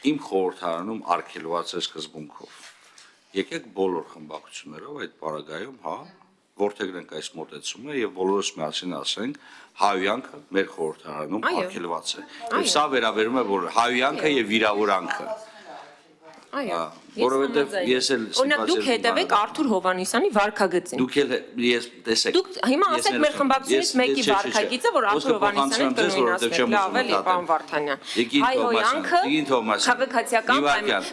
Իմ խորհրդարանում արգելված է սկզբունքով։ Եկեք բոլոր խմբակցություններով այդ պարագայում, որդեգրենք այս մոտեցումը եւ բոլորս միասին ասենք հայոյանքը մեր խորհրդարանում արգելված է։ Եվ սա վերաբերում է որ հայոյանքը եւ վիրավորանքը։ Այո, որովհետև ես էլ օրինակ դուք հետևեք Արթուր Հովհաննիսյանի վարքագծին։ Դուք էլ ես տեսեք։ Դուք հիմա ասեք մեր խմբակցությունից մեկի վարքագիծը, որ Արթուր Հովհաննիսյանին կնույնացնեք, լավ էլի, պարոն Վարդանյան։ Հայհոյանքը քաղաքացիական պայման։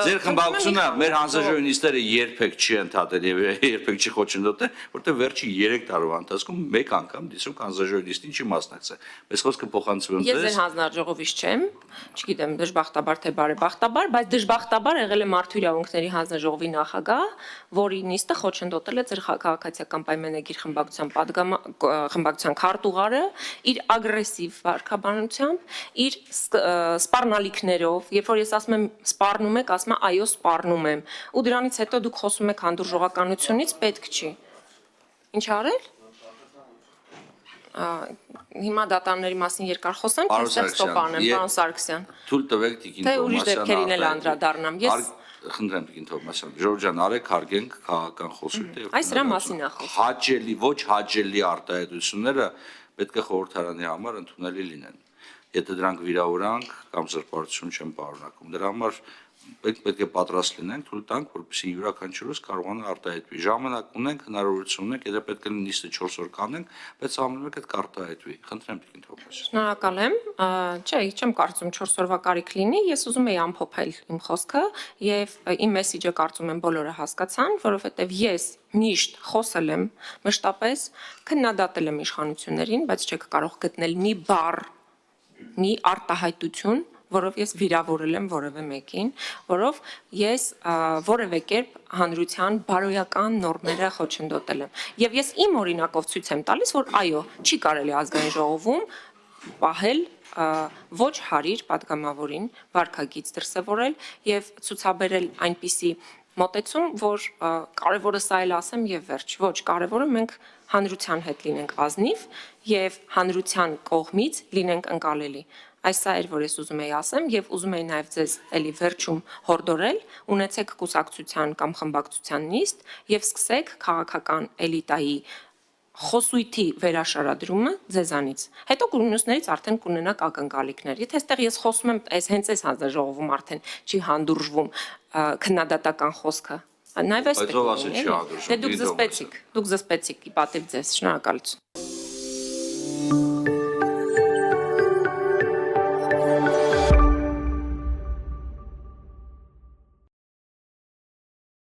Ձեր խմբակցությունը մեր հանձնաժողովնիստները երբեք չի ընդհատել եւ երբեք չի խոչընդոտել, որտեղ վերջի 3 տարվա ընթացքում մեկ անգամ դիսուկ հանձնաժողովնիստին չի մասնակցել։ Բայց խոսքը փոխանցվում է։ Ես ձեր հանձնաժողովից չեմ, չգիտեմ դժբախտաբար թե բարեբախտաբար, բայց դժբախտաբար եղել է Մարդու իրավունքների հանձնաժողովի նախագահ, որի նիստը խոչընդոտել է ձեր քաղաքացիական պայմանագիր խմբակցության քարտուղարը իր ագրեսիվ վարքաբանությամբ, իր սպառնալիքներով, երբ որ ես ասում եմ սպառնում եք, ասում եմ այո սպառնում եմ, ու դրանից հետո դուք խոսում եք հանդուրժողականությունից, պետք չի։ Ինչ արել։ Հիմա դատաների մասին երկար խոսեմ, թե ստեղ ստոպ անեմ, պարոն Սարգսյան։ Թույլ տվեք Տիկին Թե ուրիշ դեպքերին էլ անդրադառնամ։ Ես խնդրեմ Տիկին Թովմասյան, Ժորժ ջան, արեք հարգենք քաղաքական խոսույթը։ Այս դրա մասին է խոսքը։ Հաճելի, ոչ հաճելի արտահայտությունները պետք է խորհրդարանի համար ընդունելի լինեն։ Եթե դրանք վիրավորանք կամ զրպարտություն չեն պարունակում, դրա համար պետք է պատրաստ լինենք, թույլ տանք, որպեսզի յուրաքանչյուրս կարողանա արտահայտվի։ Ժամանակ ունենք, հնարավորություն ունենք, եթե պետք է նիստը 4 օր կանենք, բայց ամենուրեք այդ կարտահայտվի։ Խնդրեմ Տիկին Թովմասյան։ Շնորհակալ եմ։ Չէ, չեմ կարծում 4 օրվա կարիք լինի, ես ուզում եի ամփոփել իմ խոսքը եւ իմ մեսիջը կարծում եմ բոլորը հասկացան, որովհետեւ ես միշտ խոսել եմ, մշտապես քննադատել եմ իշխանություններին, բայց չեք կարող գտնել մի բառ, մի արտահայտություն, որով ես վիրավորել եմ որևէ մեկին, որով ես որևէ կերպ հանրության բարոյական նորմերը խոչընդոտել եմ։ Եվ ես իմ օրինակով ցույց եմ տալիս, որ այո, չի կարելի ազգային ժողովում պահել ոչ հարիր պատգամավորին վարքագիծ դրսևորել եւ ցուցաբերել այնպիսի մոտեցում, որ կարևորը սա էլ ասեմ եւ վերջ, ոչ, կարևորը մենք հանրության հետ լինենք ազնիվ եւ հանրության կողմից լինենք ընկալելի։ Այս սա էր, որ ես ուզում եի ասեմ եւ ուզում եի նաեւ ձեզ էլի վերջում հորդորել, ունեցեք կուսակցության կամ խմբակցության նիստ եւ սկսեք քաղաքական էլիտայի խոսույթի վերաշարադրումը ձեզանից։ Հետո կուրնուսներից արդեն կունենաք ակնկալիքներ։ Եթե այստեղ ես խոսում եմ, հենց այս հանձնաժողովում արդեն չի հանդուրժվում քննադատական խոսքը։ Նաեւ այստեղ։ Բայց ով ասել չի հանդուրժվում։ Դե դուք զսպեցիք, ի պատիվ ձեզ, շնորհակալություն։